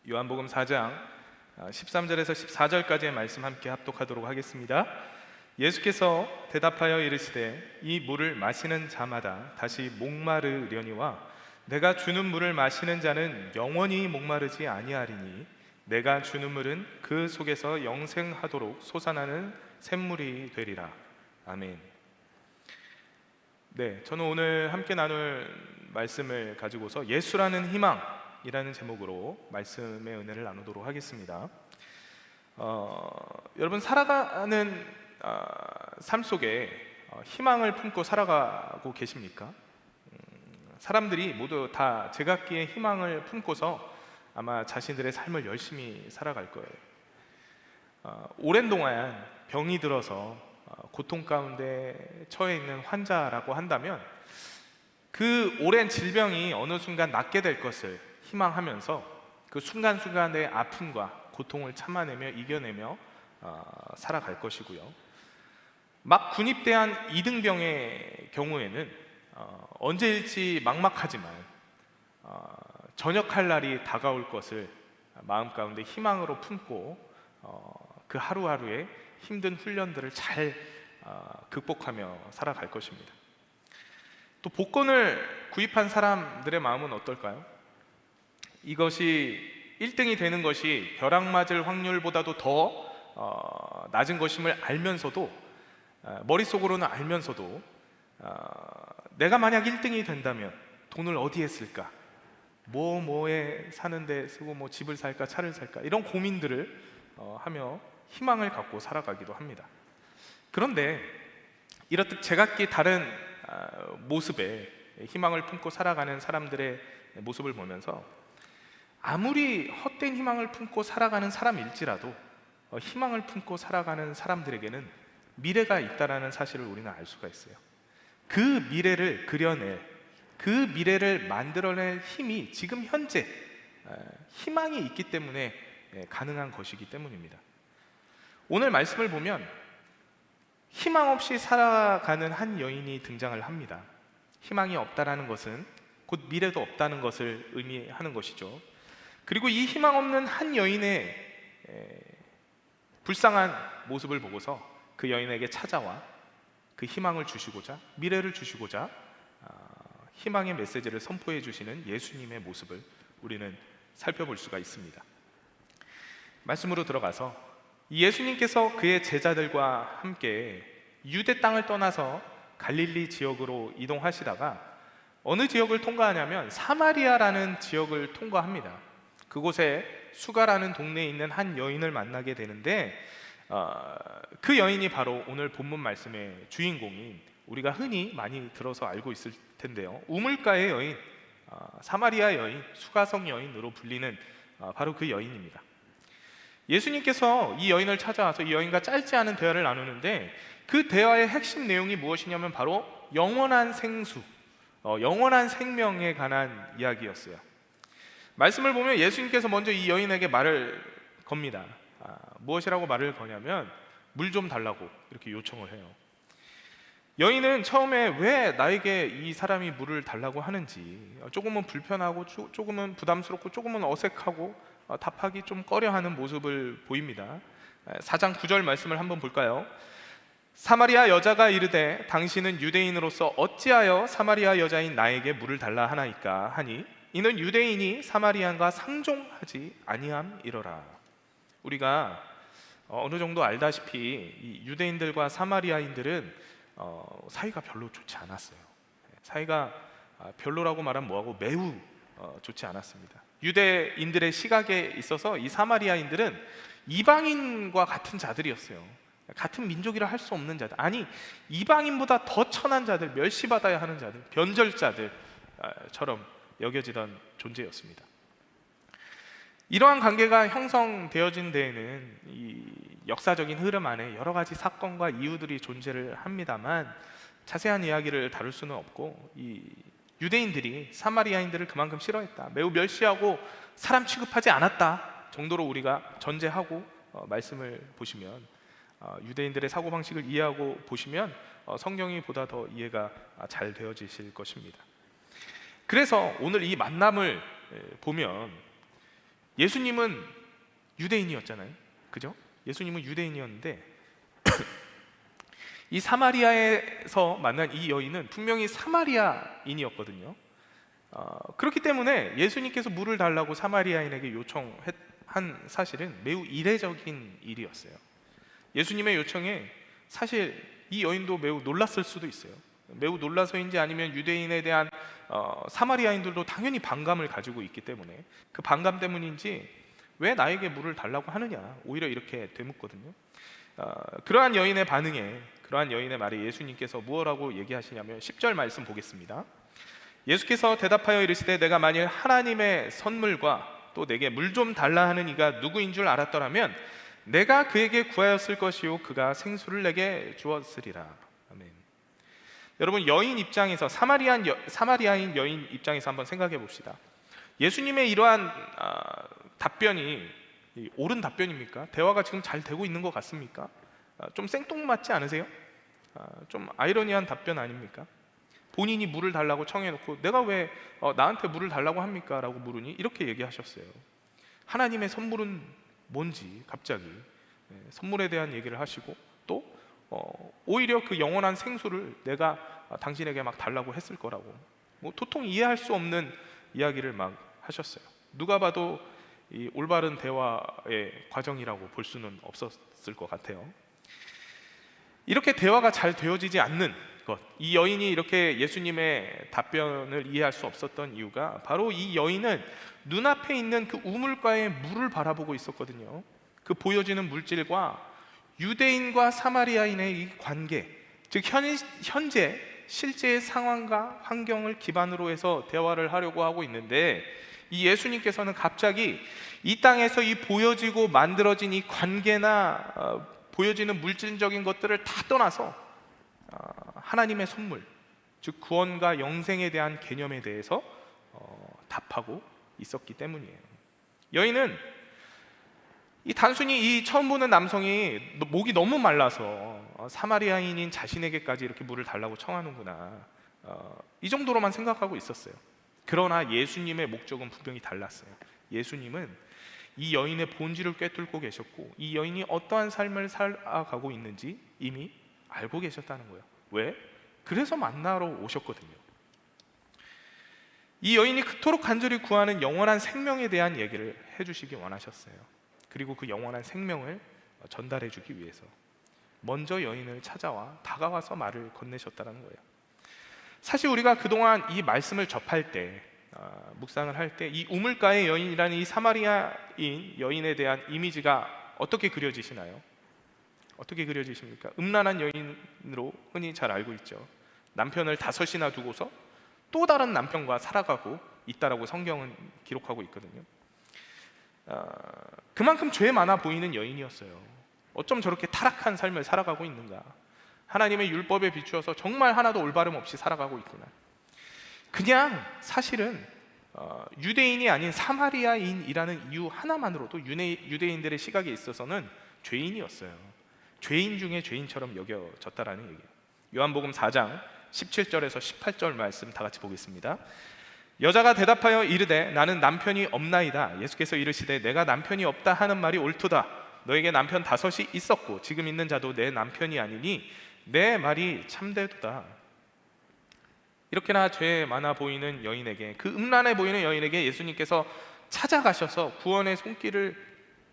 요한복음 4장 13절에서 14절까지의 말씀 함께 합독하도록 하겠습니다. 예수께서 대답하여 이르시되 이 물을 마시는 자마다 다시 목마르려니와 내가 주는 물을 마시는 자는 영원히 목마르지 아니하리니 내가 주는 물은 그 속에서 영생하도록 솟아나는 샘물이 되리라. 아멘. 네, 저는 오늘 함께 나눌 말씀을 가지고서 예수라는 희망이라는 제목으로 말씀의 은혜를 나누도록 하겠습니다. 여러분, 살아가는 삶 속에 희망을 품고 살아가고 계십니까? 사람들이 모두 다 제각기의 희망을 품고서 아마 자신들의 삶을 열심히 살아갈 거예요. 오랜 동안 병이 들어서 고통 가운데 처해 있는 환자라고 한다면 그 오랜 질병이 어느 순간 낫게 될 것을 희망하면서 그 순간순간의 아픔과 고통을 참아내며 이겨내며 살아갈 것이고요. 막 군입대한 이등병의 경우에는 언제일지 막막하지만 전역할 날이 다가올 것을 마음 가운데 희망으로 품고 그 하루하루의 힘든 훈련들을 잘 극복하며 살아갈 것입니다. 또 복권을 구입한 사람들의 마음은 어떨까요? 이것이 1등이 되는 것이 벼락 맞을 확률보다도 더 낮은 것임을 알면서도 머릿속으로는 알면서도 내가 만약 1등이 된다면 돈을 어디에 쓸까? 뭐에 사는데 쓰고 뭐 집을 살까 차를 살까 이런 고민들을 하며 희망을 갖고 살아가기도 합니다. 그런데 이렇듯 제각기 다른 모습에 희망을 품고 살아가는 사람들의 모습을 보면서 아무리 헛된 희망을 품고 살아가는 사람일지라도 희망을 품고 살아가는 사람들에게는 미래가 있다는 사실을 우리는 알 수가 있어요. 그 미래를 그려낼, 그 미래를 만들어낼 힘이 지금 현재 희망이 있기 때문에 가능한 것이기 때문입니다. 오늘 말씀을 보면 희망 없이 살아가는 한 여인이 등장을 합니다. 희망이 없다라는 것은 곧 미래도 없다는 것을 의미하는 것이죠. 그리고 이 희망 없는 한 여인의 불쌍한 모습을 보고서 그 여인에게 찾아와 그 희망을 주시고자, 미래를 주시고자 희망의 메시지를 선포해 주시는 예수님의 모습을 우리는 살펴볼 수가 있습니다. 말씀으로 들어가서 예수님께서 그의 제자들과 함께 유대 땅을 떠나서 갈릴리 지역으로 이동하시다가 어느 지역을 통과하냐면 사마리아라는 지역을 통과합니다. 그곳에 수가라는 동네에 있는 한 여인을 만나게 되는데 그 여인이 바로 오늘 본문 말씀의 주인공인 우리가 흔히 많이 들어서 알고 있을 텐데요, 우물가의 여인, 사마리아 여인, 수가성 여인으로 불리는 바로 그 여인입니다. 예수님께서 이 여인을 찾아와서 이 여인과 짧지 않은 대화를 나누는데 그 대화의 핵심 내용이 무엇이냐면 바로 영원한 생수, 영원한 생명에 관한 이야기였어요. 말씀을 보면 예수님께서 먼저 이 여인에게 말을 겁니다. 무엇이라고 말을 거냐면 물 좀 달라고 이렇게 요청을 해요. 여인은 처음에 왜 나에게 이 사람이 물을 달라고 하는지 조금은 불편하고 조금은 부담스럽고 조금은 어색하고 답하기 좀 꺼려하는 모습을 보입니다. 4장 9절 말씀을 한번 볼까요? 사마리아 여자가 이르되 당신은 유대인으로서 어찌하여 사마리아 여자인 나에게 물을 달라 하나이까 하니 이는 유대인이 사마리안과 상종하지 아니함이러라. 우리가 어느 정도 알다시피 이 유대인들과 사마리아인들은 사이가 별로 좋지 않았어요. 사이가 별로라고 말하면 뭐하고 매우 좋지 않았습니다. 유대인들의 시각에 있어서 이 사마리아인들은 이방인과 같은 자들이었어요. 같은 민족이라 할 수 없는 자들, 아니 이방인보다 더 천한 자들, 멸시받아야 하는 자들, 변절자들처럼 여겨지던 존재였습니다. 이러한 관계가 형성되어진 데에는 이 역사적인 흐름 안에 여러 가지 사건과 이유들이 존재를 합니다만 자세한 이야기를 다룰 수는 없고 이 유대인들이 사마리아인들을 그만큼 싫어했다, 매우 멸시하고 사람 취급하지 않았다 정도로 우리가 전제하고 말씀을 보시면 유대인들의 사고방식을 이해하고 보시면 성경이 보다 더 이해가 잘 되어지실 것입니다. 그래서 오늘 이 만남을 보면 예수님은 유대인이었잖아요. 그죠? 예수님은 유대인이었는데 이 사마리아에서 만난 이 여인은 분명히 사마리아인이었거든요. 그렇기 때문에 예수님께서 물을 달라고 사마리아인에게 요청한 사실은 매우 이례적인 일이었어요. 예수님의 요청에 사실 이 여인도 매우 놀랐을 수도 있어요. 매우 놀라서인지 아니면 유대인에 대한 사마리아인들도 당연히 반감을 가지고 있기 때문에 그 반감 때문인지 왜 나에게 물을 달라고 하느냐, 오히려 이렇게 되묻거든요. 그러한 여인의 반응에, 그러한 여인의 말에 예수님께서 무엇라고 얘기하시냐면 10절 말씀 보겠습니다. 예수께서 대답하여 이르시되 내가 만일 하나님의 선물과 또 내게 물 좀 달라 하는 이가 누구인 줄 알았더라면 내가 그에게 구하였을 것이요 그가 생수를 내게 주었으리라. 아멘. 여러분, 여인 입장에서 사마리아인 여인 입장에서 한번 생각해 봅시다. 예수님의 이러한 답변이 옳은 답변입니까? 대화가 지금 잘 되고 있는 것 같습니까? 좀 생뚱맞지 않으세요? 좀 아이러니한 답변 아닙니까? 본인이 물을 달라고 청해놓고 내가 왜 나한테 물을 달라고 합니까? 라고 물으니 이렇게 얘기하셨어요. 하나님의 선물은 뭔지 갑자기 선물에 대한 얘기를 하시고 또 오히려 그 영원한 생수를 내가 당신에게 막 달라고 했을 거라고, 뭐 도통 이해할 수 없는 이야기를 막 하셨어요. 누가 봐도 이 올바른 대화의 과정이라고 볼 수는 없었을 것 같아요. 이렇게 대화가 잘 되어지지 않는 것, 이 여인이 이렇게 예수님의 답변을 이해할 수 없었던 이유가 바로 이 여인은 눈앞에 있는 그 우물가의 물을 바라보고 있었거든요. 그 보여지는 물질과 유대인과 사마리아인의 이 관계, 즉 현재 실제의 상황과 환경을 기반으로 해서 대화를 하려고 하고 있는데 이 예수님께서는 갑자기 이 땅에서 이 보여지고 만들어진 이 관계나 보여지는 물질적인 것들을 다 떠나서 하나님의 선물, 즉 구원과 영생에 대한 개념에 대해서 답하고 있었기 때문이에요. 여인은 단순히 이 처음 보는 남성이 목이 너무 말라서 사마리아인인 자신에게까지 이렇게 물을 달라고 청하는구나, 이 정도로만 생각하고 있었어요. 그러나 예수님의 목적은 분명히 달랐어요. 예수님은 이 여인의 본질을 꿰뚫고 계셨고 이 여인이 어떠한 삶을 살아가고 있는지 이미 알고 계셨다는 거예요. 왜? 그래서 만나러 오셨거든요. 이 여인이 그토록 간절히 구하는 영원한 생명에 대한 얘기를 해주시기 원하셨어요. 그리고 그 영원한 생명을 전달해주기 위해서 먼저 여인을 찾아와 다가와서 말을 건네셨다는 거예요. 사실 우리가 그동안 이 말씀을 접할 때, 묵상을 할 때 이 우물가의 여인이라는 이 사마리아인 여인에 대한 이미지가 어떻게 그려지시나요? 어떻게 그려지십니까? 음란한 여인으로 흔히 잘 알고 있죠. 남편을 5이나 두고서 또 다른 남편과 살아가고 있다라고 성경은 기록하고 있거든요. 그만큼 죄 많아 보이는 여인이었어요. 어쩜 저렇게 타락한 삶을 살아가고 있는가? 하나님의 율법에 비추어서 정말 하나도 올바름 없이 살아가고 있구나. 그냥 사실은 유대인이 아닌 사마리아인이라는 이유 하나만으로도 유대인들의 시각에 있어서는 죄인이었어요. 죄인 중에 죄인처럼 여겨졌다라는 얘기예요. 요한복음 4장 17절에서 18절 말씀 다 같이 보겠습니다. 여자가 대답하여 이르되 나는 남편이 없나이다. 예수께서 이르시되 내가 남편이 없다 하는 말이 옳도다. 너에게 남편 5이 있었고 지금 있는 자도 내 남편이 아니니 내 말이 참되도다. 이렇게나 죄 많아 보이는 여인에게, 그 음란해 보이는 여인에게 예수님께서 찾아가셔서 구원의 손길을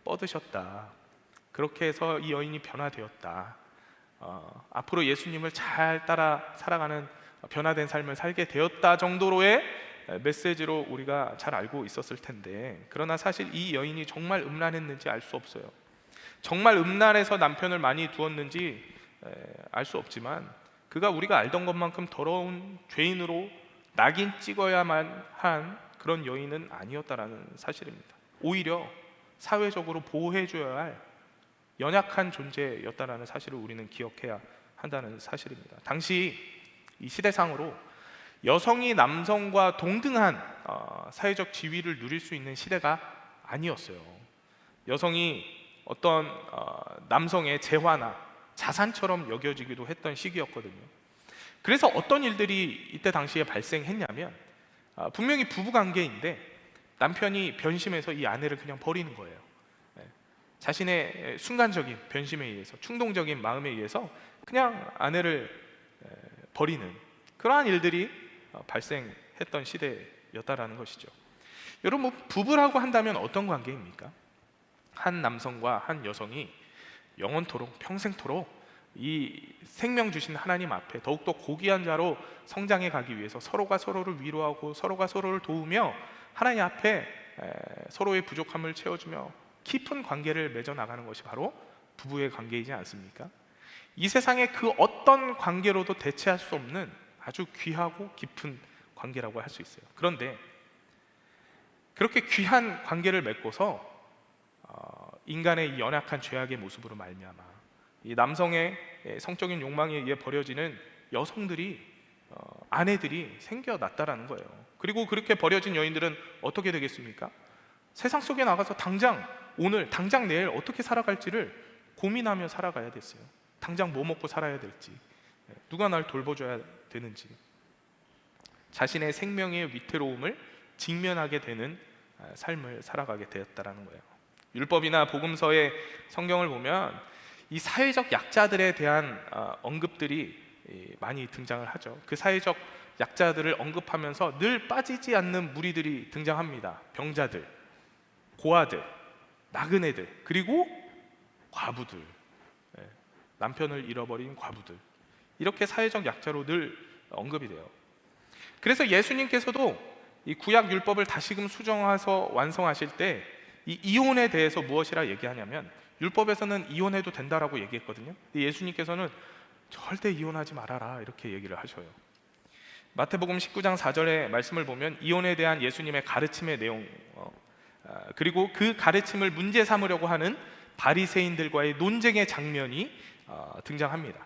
뻗으셨다. 그렇게 해서 이 여인이 변화되었다. 앞으로 예수님을 잘 따라 살아가는 변화된 삶을 살게 되었다 정도로의 메시지로 우리가 잘 알고 있었을 텐데, 그러나 사실 이 여인이 정말 음란했는지 알 수 없어요. 정말 음란해서 남편을 많이 두었는지 알 수 없지만 그가 우리가 알던 것만큼 더러운 죄인으로 낙인 찍어야만 한 그런 여인은 아니었다라는 사실입니다. 오히려 사회적으로 보호해줘야 할 연약한 존재였다라는 사실을 우리는 기억해야 한다는 사실입니다. 당시 이 시대상으로 여성이 남성과 동등한 사회적 지위를 누릴 수 있는 시대가 아니었어요. 여성이 어떤 남성의 재화나 자산처럼 여겨지기도 했던 시기였거든요. 그래서 어떤 일들이 이때 당시에 발생했냐면 분명히 부부관계인데 남편이 변심해서 이 아내를 그냥 버리는 거예요. 자신의 순간적인 변심에 의해서, 충동적인 마음에 의해서 그냥 아내를 버리는 그러한 일들이 발생했던 시대였다라는 것이죠. 여러분, 부부라고 한다면 어떤 관계입니까? 한 남성과 한 여성이 영원토록, 평생토록 이 생명 주신 하나님 앞에 더욱더 고귀한 자로 성장해 가기 위해서 서로가 서로를 위로하고 서로가 서로를 도우며 하나님 앞에 서로의 부족함을 채워주며 깊은 관계를 맺어 나가는 것이 바로 부부의 관계이지 않습니까? 이 세상의 그 어떤 관계로도 대체할 수 없는 아주 귀하고 깊은 관계라고 할 수 있어요. 그런데 그렇게 귀한 관계를 맺고서 인간의 이 연약한 죄악의 모습으로 말미암아 이 남성의 성적인 욕망에 의해 버려지는 여성들이, 아내들이 생겨났다라는 거예요. 그리고 그렇게 버려진 여인들은 어떻게 되겠습니까? 세상 속에 나가서 당장 오늘, 당장 내일 어떻게 살아갈지를 고민하며 살아가야 됐어요. 당장 뭐 먹고 살아야 될지, 누가 날 돌봐줘야 되는지, 자신의 생명의 위태로움을 직면하게 되는 삶을 살아가게 되었다라는 거예요. 율법이나 복음서의 성경을 보면 이 사회적 약자들에 대한 언급들이 많이 등장을 하죠. 그 사회적 약자들을 언급하면서 늘 빠지지 않는 무리들이 등장합니다. 병자들, 고아들, 나그네들, 그리고 과부들, 남편을 잃어버린 과부들, 이렇게 사회적 약자로 늘 언급이 돼요. 그래서 예수님께서도 이 구약 율법을 다시금 수정해서 완성하실 때 이 이혼에 대해서 무엇이라 얘기하냐면, 율법에서는 이혼해도 된다라고 얘기했거든요. 근데 예수님께서는 절대 이혼하지 말아라 이렇게 얘기를 하셔요. 마태복음 19장 4절의 말씀을 보면 이혼에 대한 예수님의 가르침의 내용, 그리고 그 가르침을 문제 삼으려고 하는 바리새인들과의 논쟁의 장면이 등장합니다.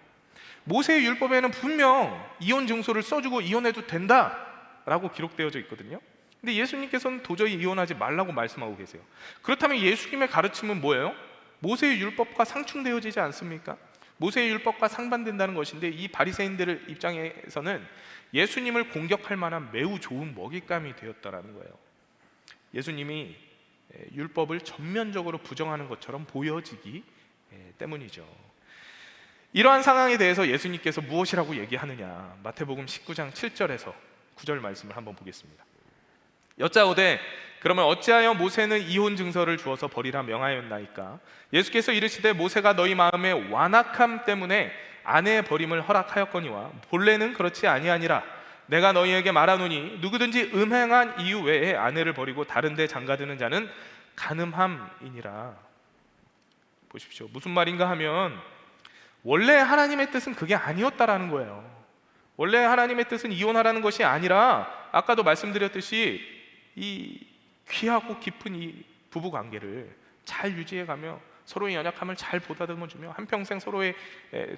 모세의 율법에는 분명 이혼 증서를 써주고 이혼해도 된다라고 기록되어져 있거든요. 근데 예수님께서는 도저히 이혼하지 말라고 말씀하고 계세요. 그렇다면 예수님의 가르침은 뭐예요? 모세의 율법과 상충되어지지 않습니까? 모세의 율법과 상반된다는 것인데, 이 바리새인들 입장에서는 예수님을 공격할 만한 매우 좋은 먹잇감이 되었다라는 거예요. 예수님이 율법을 전면적으로 부정하는 것처럼 보여지기 때문이죠. 이러한 상황에 대해서 예수님께서 무엇이라고 얘기하느냐, 마태복음 19장 7절에서 9절 말씀을 한번 보겠습니다. 여짜오되 그러면 어찌하여 모세는 이혼 증서를 주어서 버리라 명하였나이까? 예수께서 이르시되 모세가 너희 마음의 완악함 때문에 아내의 버림을 허락하였거니와 본래는 그렇지 아니하니라. 내가 너희에게 말하노니 누구든지 음행한 이유 외에 아내를 버리고 다른 데 장가드는 자는 간음함이니라. 보십시오. 무슨 말인가 하면, 원래 하나님의 뜻은 그게 아니었다라는 거예요. 원래 하나님의 뜻은 이혼하라는 것이 아니라, 아까도 말씀드렸듯이 이 귀하고 깊은 이 부부 관계를 잘 유지해가며 서로의 연약함을 잘 보다듬어주며 한평생 서로의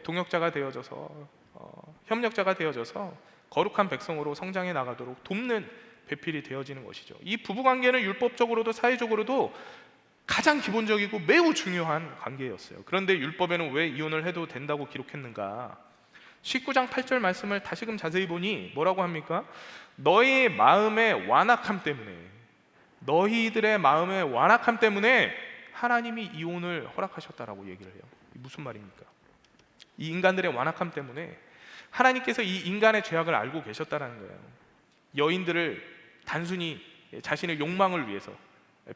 동역자가 되어져서, 협력자가 되어져서 거룩한 백성으로 성장해 나가도록 돕는 배필이 되어지는 것이죠. 이 부부 관계는 율법적으로도 사회적으로도 가장 기본적이고 매우 중요한 관계였어요. 그런데 율법에는 왜 이혼을 해도 된다고 기록했는가? 19장 8절 말씀을 다시금 자세히 보니 뭐라고 합니까? 너희 마음의 완악함 때문에, 너희들의 마음의 완악함 때문에 하나님이 이혼을 허락하셨다라고 얘기를 해요. 무슨 말입니까? 이 인간들의 완악함 때문에 하나님께서 이 인간의 죄악을 알고 계셨다라는 거예요. 여인들을 단순히 자신의 욕망을 위해서,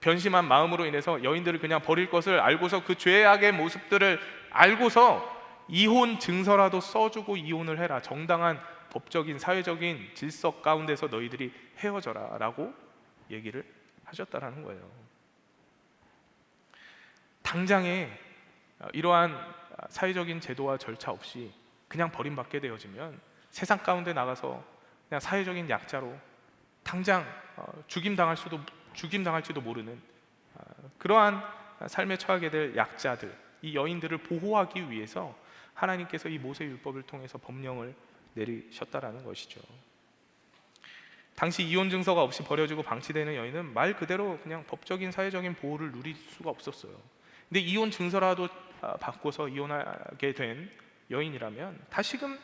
변심한 마음으로 인해서 여인들을 그냥 버릴 것을 알고서, 그 죄악의 모습들을 알고서 이혼 증서라도 써주고 이혼을 해라, 정당한 법적인 사회적인 질서 가운데서 너희들이 헤어져라 라고 얘기를 하셨다라는 거예요. 당장에 이러한 사회적인 제도와 절차 없이 그냥 버림받게 되어지면 세상 가운데 나가서 그냥 사회적인 약자로 당장 죽임당할지도 모르는 그러한 삶에 처하게 될 약자들, 이 여인들을 보호하기 위해서 하나님께서 이 모세 율법을 통해서 법령을 내리셨다라는 것이죠. 당시 이혼 증서가 없이 버려지고 방치되는 여인은 말 그대로 그냥 법적인 사회적인 보호를 누릴 수가 없었어요. 근데 이혼 증서라도 받고서 이혼하게 된 여인이라면 다시금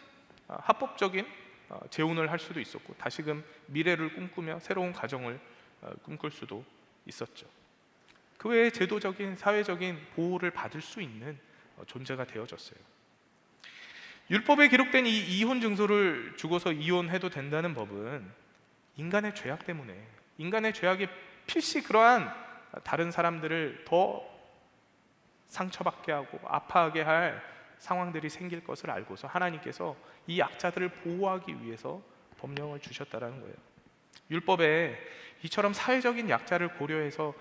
합법적인 재혼을 할 수도 있었고, 다시금 미래를 꿈꾸며 새로운 가정을 꿈꿀 수도 있었죠. 그 외에 제도적인 사회적인 보호를 받을 수 있는 존재가 되어졌어요. 율법에 기록된 이 이혼 증서를 주고서 이혼해도 된다는 법은 인간의 죄악 때문에, 인간의 죄악이 필시 그러한 다른 사람들을 더 상처받게 하고 아파하게 할 상황들이 생길 것을 알고서 하나님께서 이 약자들을 보호하기 위해서 법령을 주셨다라는 거예요. 율법에 이처럼 사회적인 약자를 고려해서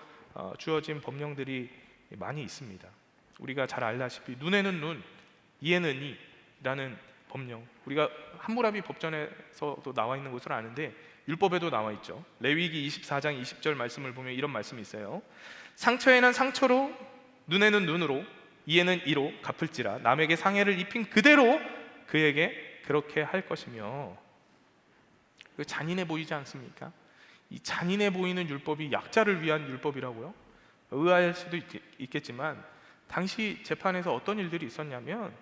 주어진 법령들이 많이 있습니다. 우리가 잘 알다시피 눈에는 눈, 이에는 이라는 법령, 우리가 함무라비 법전에서도 나와 있는 것으로 아는데 율법에도 나와 있죠. 레위기 24장 20절 말씀을 보면 이런 말씀이 있어요. 상처에는 상처로, 눈에는 눈으로, 이에는 이로 갚을지라 남에게 상해를 입힌 그대로 그에게 그렇게 할 것이며. 잔인해 보이지 않습니까? 이 잔인해 보이는 율법이 약자를 위한 율법이라고요? 의아할 수도 있겠지만 당시 재판에서 어떤 일들이 있었냐면,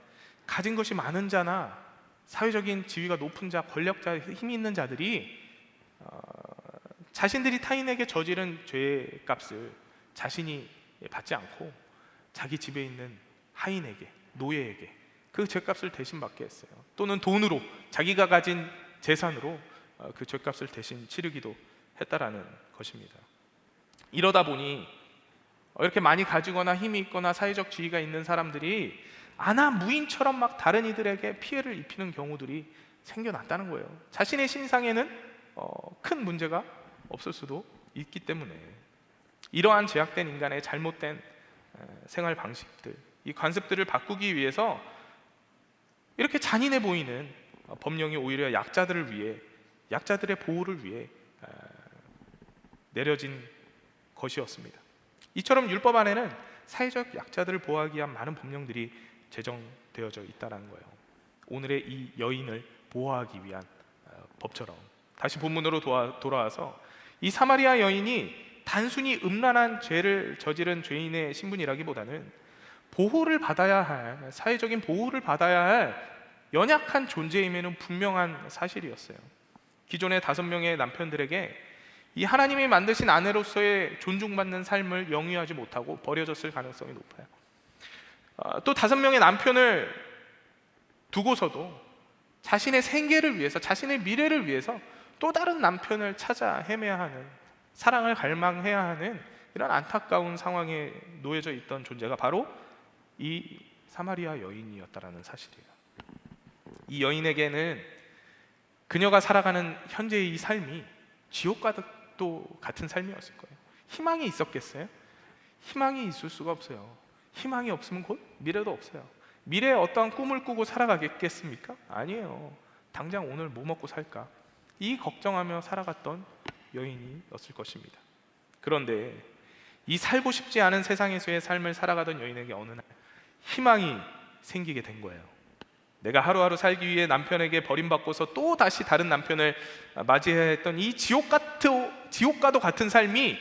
가진 것이 많은 자나 사회적인 지위가 높은 자, 권력자, 힘이 있는 자들이 자신들이 타인에게 저지른 죄의 값을 자신이 받지 않고 자기 집에 있는 하인에게, 노예에게 그 죄값을 대신 받게 했어요. 또는 돈으로, 자기가 가진 재산으로 그 죄값을 대신 치르기도 했다라는 것입니다. 이러다 보니 이렇게 많이 가지거나 힘이 있거나 사회적 지위가 있는 사람들이 무인처럼 막 다른 이들에게 피해를 입히는 경우들이 생겨났다는 거예요. 자신의 신상에는 큰 문제가 없을 수도 있기 때문에. 이러한 제약된 인간의 잘못된 생활 방식들, 이 관습들을 바꾸기 위해서 이렇게 잔인해 보이는 법령이 오히려 약자들을 위해, 약자들의 보호를 위해 내려진 것이었습니다. 이처럼 율법 안에는 사회적 약자들을 보호하기 위한 많은 법령들이 제정되어져 있다는 거예요. 오늘의 이 여인을 보호하기 위한 법처럼. 다시 본문으로 돌아와서 이 사마리아 여인이 단순히 음란한 죄를 저지른 죄인의 신분이라기보다는 보호를 받아야 할, 사회적인 보호를 받아야 할 연약한 존재임에는 분명한 사실이었어요. 기존의 5명의 남편들에게 이 하나님이 만드신 아내로서의 존중받는 삶을 영위하지 못하고 버려졌을 가능성이 높아요. 또 5명의 남편을 두고서도 자신의 생계를 위해서, 자신의 미래를 위해서 또 다른 남편을 찾아 헤매야 하는, 사랑을 갈망해야 하는 이런 안타까운 상황에 놓여져 있던 존재가 바로 이 사마리아 여인이었다라는 사실이에요. 이 여인에게는 그녀가 살아가는 현재의 이 삶이 지옥과도 같은 삶이었을 거예요. 희망이 있었겠어요? 희망이 있을 수가 없어요. 희망이 없으면 곧 미래도 없어요. 미래에 어떠한 꿈을 꾸고 살아가겠습니까? 아니에요. 당장 오늘 뭐 먹고 살까? 이 걱정하며 살아갔던 여인이었을 것입니다. 그런데 이 살고 싶지 않은 세상에서의 삶을 살아가던 여인에게 어느 날 희망이 생기게 된 거예요. 내가 하루하루 살기 위해 남편에게 버림받고서 또 다시 다른 남편을 맞이해야 했던 이 지옥과도 같은 삶이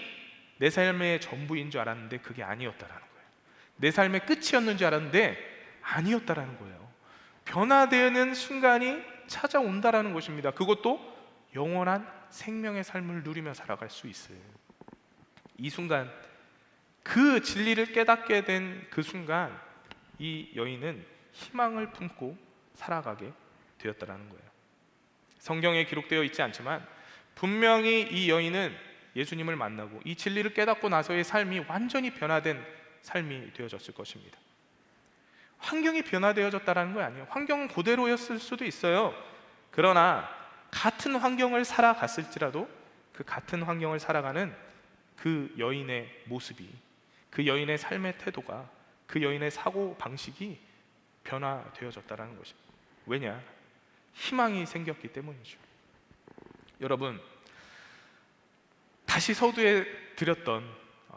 내 삶의 전부인 줄 알았는데 그게 아니었다라는 거예요. 내 삶의 끝이었는 줄 알았는데 아니었다라는 거예요. 변화되는 순간이 찾아온다라는 것입니다. 그것도 영원한 생명의 삶을 누리며 살아갈 수 있어요. 이 순간, 그 진리를 깨닫게 된 그 순간, 이 여인은 희망을 품고 살아가게 되었다라는 거예요. 성경에 기록되어 있지 않지만 분명히 이 여인은 예수님을 만나고 이 진리를 깨닫고 나서의 삶이 완전히 변화된 삶이 되어졌을 것입니다. 환경이 변화되어졌다는 거 아니에요. 환경은 그대로였을 수도 있어요. 그러나 같은 환경을 살아갔을지라도 그 같은 환경을 살아가는 그 여인의 모습이, 그 여인의 삶의 태도가, 그 여인의 사고 방식이 변화되어졌다는 것입니다. 왜냐? 희망이 생겼기 때문이죠. 여러분, 다시 서두에 드렸던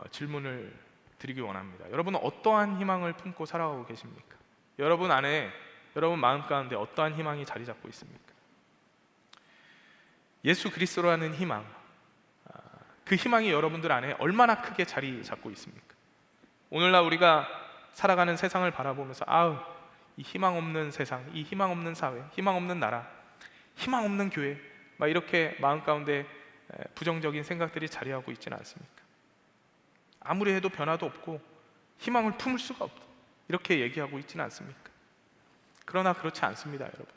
질문을 드리기 원합니다. 여러분은 어떠한 희망을 품고 살아가고 계십니까? 여러분 안에, 여러분 마음 가운데 어떠한 희망이 자리 잡고 있습니까? 예수 그리스도라는 희망, 그 희망이 여러분들 안에 얼마나 크게 자리 잡고 있습니까? 오늘날 우리가 살아가는 세상을 바라보면서 이 희망 없는 세상, 이 희망 없는 사회, 희망 없는 나라, 희망 없는 교회, 막 이렇게 마음 가운데 부정적인 생각들이 자리하고 있지는 않습니까? 아무리 해도 변화도 없고 희망을 품을 수가 없다, 이렇게 얘기하고 있지는 않습니까? 그러나 그렇지 않습니다, 여러분.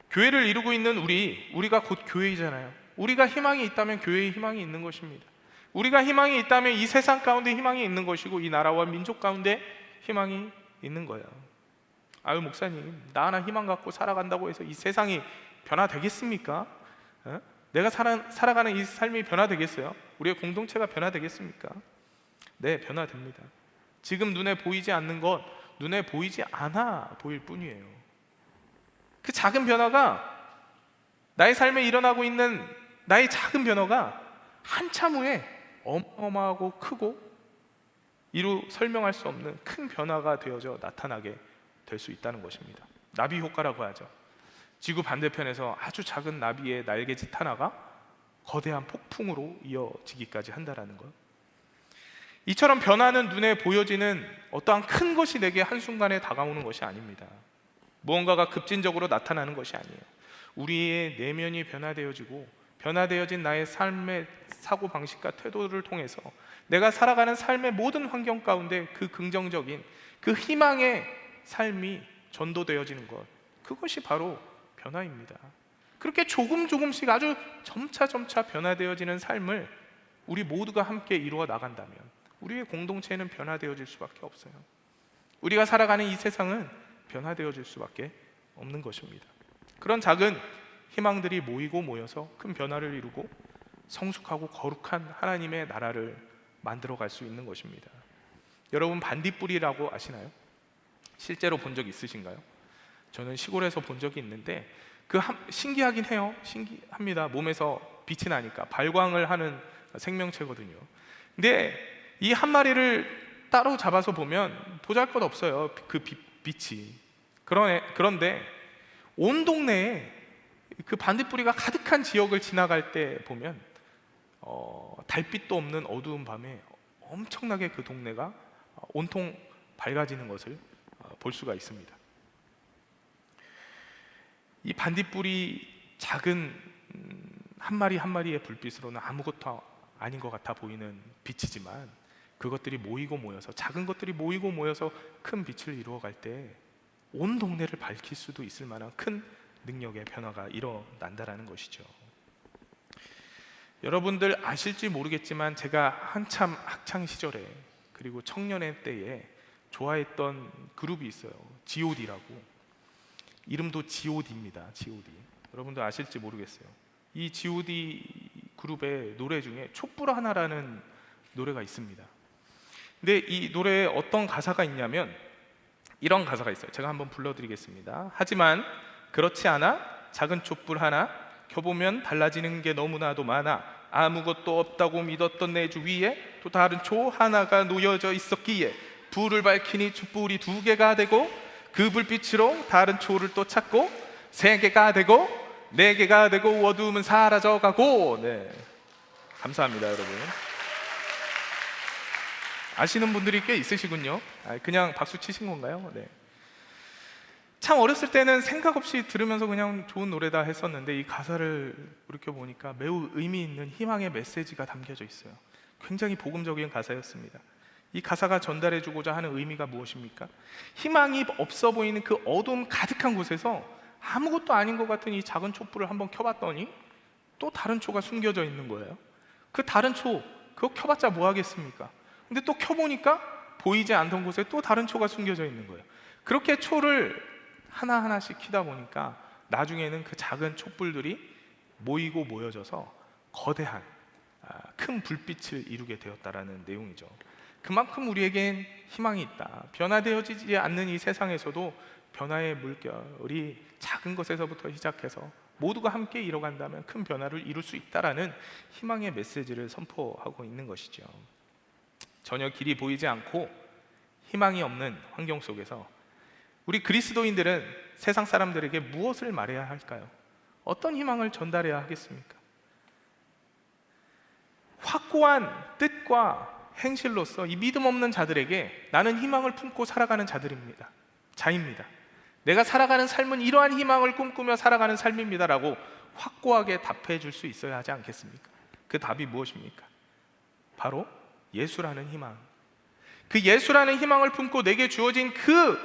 교회를 이루고 있는 우리가 곧 교회이잖아요. 우리가 희망이 있다면 교회에 희망이 있는 것입니다. 우리가 희망이 있다면 이 세상 가운데 희망이 있는 것이고 이 나라와 민족 가운데 희망이 있는 거예요. 아유, 목사님, 나 하나 희망 갖고 살아간다고 해서 이 세상이 변화되겠습니까? 내가 살아가는 이 삶이 변화되겠어요? 우리의 공동체가 변화되겠습니까? 네, 변화됩니다. 지금 눈에 보이지 않는 것, 눈에 보이지 않아 보일 뿐이에요. 그 작은 변화가, 나의 삶에 일어나고 있는 나의 작은 변화가 한참 후에 어마어마하고 크고 이루 설명할 수 없는 큰 변화가 되어져 나타나게 될 수 있다는 것입니다. 나비 효과라고 하죠. 지구 반대편에서 아주 작은 나비의 날개짓 하나가 거대한 폭풍으로 이어지기까지 한다는 것. 이처럼 변화는 눈에 보여지는 어떠한 큰 것이 내게 한순간에 다가오는 것이 아닙니다. 무언가가 급진적으로 나타나는 것이 아니에요. 우리의 내면이 변화되어지고 변화되어진 나의 삶의 사고방식과 태도를 통해서 내가 살아가는 삶의 모든 환경 가운데 그 긍정적인, 그 희망의 삶이 전도되어지는 것, 그것이 바로 변화입니다. 그렇게 조금씩 아주 점차 변화되어지는 삶을 우리 모두가 함께 이루어 나간다면 우리의 공동체는 변화되어질 수밖에 없어요. 우리가 살아가는 이 세상은 변화되어질 수밖에 없는 것입니다. 그런 작은 희망들이 모이고 모여서 큰 변화를 이루고 성숙하고 거룩한 하나님의 나라를 만들어갈 수 있는 것입니다. 여러분, 반딧불이라고 아시나요? 실제로 본 적 있으신가요? 저는 시골에서 본 적이 있는데 신기하긴 해요. 신기합니다. 몸에서 빛이 나니까 발광을 하는 생명체거든요. 근데 이 한 마리를 따로 잡아서 보면 보잘것없어요, 그 빛이. 그런데 온 동네에 그 반딧불이가 가득한 지역을 지나갈 때 보면 달빛도 없는 어두운 밤에 엄청나게 그 동네가 온통 밝아지는 것을 볼 수가 있습니다. 이 반딧불이 작은 한 마리 한 마리의 불빛으로는 아무것도 아닌 것 같아 보이는 빛이지만 그것들이 모이고 모여서, 작은 것들이 모이고 모여서 큰 빛을 이루어갈 때 온 동네를 밝힐 수도 있을 만한 큰 능력의 변화가 일어난다라는 것이죠. 여러분들 아실지 모르겠지만 제가 한참 학창 시절에 그리고 청년의 때에 좋아했던 그룹이 있어요. G.O.D라고. 이름도 G.O.D입니다. G.O.D. 여러분들 아실지 모르겠어요. 이 G.O.D 그룹의 노래 중에 촛불 하나라는 노래가 있습니다. 근데 이 노래에 어떤 가사가 있냐면 이런 가사가 있어요. 제가 한번 불러드리겠습니다. 하지만 그렇지 않아 작은 촛불 하나 켜보면 달라지는 게 너무나도 많아. 아무것도 없다고 믿었던 내 주위에 또 다른 초 하나가 놓여져 있었기에 불을 밝히니 촛불이 2개가 되고 그 불빛으로 다른 초를 또 찾고 3개가 되고 4개가 되고 어두움은 사라져가고. 네, 감사합니다, 여러분. 아시는 분들이 꽤 있으시군요. 그냥 박수 치신 건가요? 네. 참 어렸을 때는 생각 없이 들으면서 그냥 좋은 노래다 했었는데 이 가사를 이렇게 보니까 매우 의미 있는 희망의 메시지가 담겨져 있어요. 굉장히 복음적인 가사였습니다. 이 가사가 전달해주고자 하는 의미가 무엇입니까? 희망이 없어 보이는 그 어두움 가득한 곳에서 아무것도 아닌 것 같은 이 작은 촛불을 한번 켜봤더니 또 다른 초가 숨겨져 있는 거예요. 그 다른 초, 그거 켜봤자 뭐 하겠습니까? 근데 또 켜보니까 보이지 않던 곳에 또 다른 초가 숨겨져 있는 거예요. 그렇게 초를 하나하나씩 켜다 보니까 나중에는 그 작은 촛불들이 모이고 모여져서 거대한 큰 불빛을 이루게 되었다라는 내용이죠. 그만큼 우리에겐 희망이 있다. 변화되어지지 않는 이 세상에서도 변화의 물결이 작은 것에서부터 시작해서 모두가 함께 이뤄간다면 큰 변화를 이룰 수 있다라는 희망의 메시지를 선포하고 있는 것이죠. 전혀 길이 보이지 않고 희망이 없는 환경 속에서 우리 그리스도인들은 세상 사람들에게 무엇을 말해야 할까요? 어떤 희망을 전달해야 하겠습니까? 확고한 뜻과 행실로서 이 믿음 없는 자들에게 나는 희망을 품고 살아가는 자입니다. 내가 살아가는 삶은 이러한 희망을 꿈꾸며 살아가는 삶입니다라고 확고하게 답해 줄 수 있어야 하지 않겠습니까? 그 답이 무엇입니까? 바로 예수라는 희망. 그 예수라는 희망을 품고 내게 주어진 그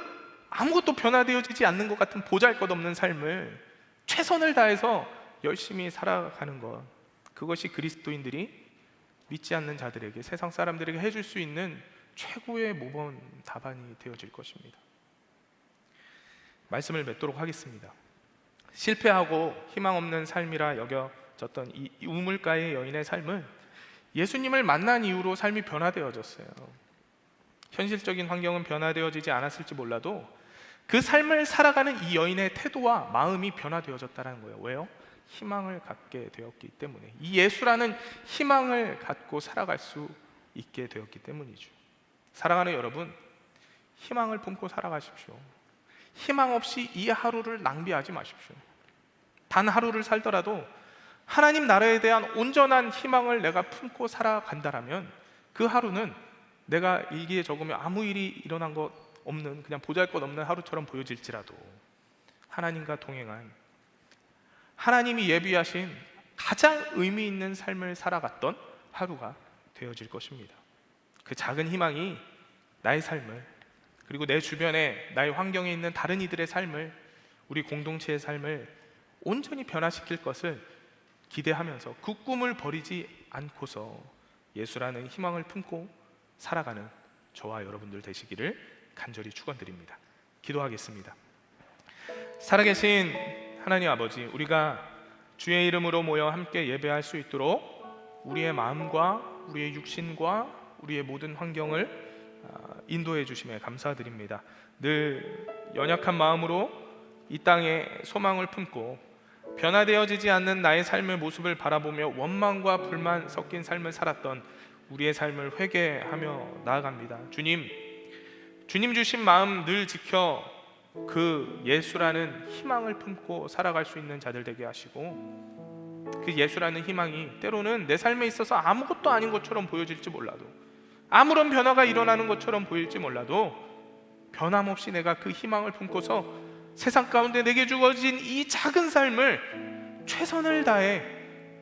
아무것도 변화되어지지 않는 것 같은 보잘것없는 삶을 최선을 다해서 열심히 살아가는 것, 그것이 그리스도인들이 믿지 않는 자들에게, 세상 사람들에게 해줄 수 있는 최고의 모범 답안이 되어질 것입니다. 말씀을 맺도록 하겠습니다. 실패하고 희망 없는 삶이라 여겨졌던 이 우물가의 여인의 삶은 예수님을 만난 이후로 삶이 변화되어졌어요. 현실적인 환경은 변화되어지지 않았을지 몰라도 그 삶을 살아가는 이 여인의 태도와 마음이 변화되어졌다는 거예요. 왜요? 희망을 갖게 되었기 때문에, 이 예수라는 희망을 갖고 살아갈 수 있게 되었기 때문이죠. 사랑하는 여러분, 희망을 품고 살아가십시오. 희망 없이 이 하루를 낭비하지 마십시오. 단 하루를 살더라도 하나님 나라에 대한 온전한 희망을 내가 품고 살아간다라면 그 하루는 내가 일기에 적으면 아무 일이 일어난 것 없는, 그냥 보잘것없는 하루처럼 보여질지라도 하나님과 동행한, 하나님이 예비하신 가장 의미 있는 삶을 살아갔던 하루가 되어질 것입니다. 그 작은 희망이 나의 삶을, 그리고 내 주변에 나의 환경에 있는 다른 이들의 삶을, 우리 공동체의 삶을 온전히 변화시킬 것을 기대하면서 그 꿈을 버리지 않고서 예수라는 희망을 품고 살아가는 저와 여러분들 되시기를 간절히 축원드립니다. 기도하겠습니다. 살아계신 하나님 아버지, 우리가 주의 이름으로 모여 함께 예배할 수 있도록 우리의 마음과 우리의 육신과 우리의 모든 환경을 인도해 주심에 감사드립니다. 늘 연약한 마음으로 이 땅에 소망을 품고 변화되어지지 않는 나의 삶의 모습을 바라보며 원망과 불만 섞인 삶을 살았던 우리의 삶을 회개하며 나아갑니다. 주님 주신 마음 늘 지켜 그 예수라는 희망을 품고 살아갈 수 있는 자들 되게 하시고, 그 예수라는 희망이 때로는 내 삶에 있어서 아무것도 아닌 것처럼 보여질지 몰라도, 아무런 변화가 일어나는 것처럼 보일지 몰라도 변함없이 내가 그 희망을 품고서 세상 가운데 내게 주어진 이 작은 삶을 최선을 다해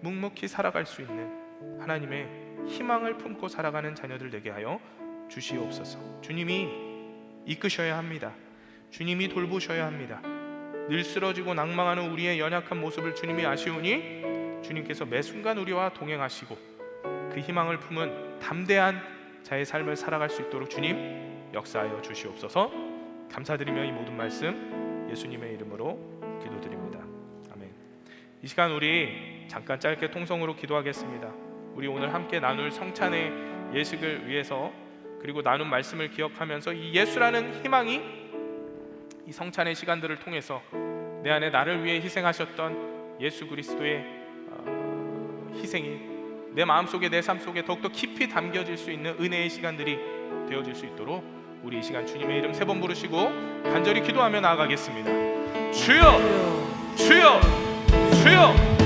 묵묵히 살아갈 수 있는 하나님의 희망을 품고 살아가는 자녀들 되게 하여 주시옵소서. 주님이 이끄셔야 합니다. 주님이 돌보셔야 합니다. 늘 쓰러지고 낭망하는 우리의 연약한 모습을 주님이 아시오니 주님께서 매 순간 우리와 동행하시고 그 희망을 품은 담대한 자의 삶을 살아갈 수 있도록 주님 역사하여 주시옵소서. 감사드리며 이 모든 말씀 예수님의 이름으로 기도드립니다. 아멘. 이 시간 우리 잠깐 짧게 통성으로 기도하겠습니다. 우리 오늘 함께 나눌 성찬의 예식을 위해서, 그리고 나눈 말씀을 기억하면서 이 예수라는 희망이 이 성찬의 시간들을 통해서 내 안에 나를 위해 희생하셨던 예수 그리스도의 희생이 내 마음속에, 내 삶 속에 더욱더 깊이 담겨질 수 있는 은혜의 시간들이 되어질 수 있도록 우리 이 시간 주님의 이름 3번 부르시고 간절히 기도하며 나아가겠습니다. 주여, 주여, 주여.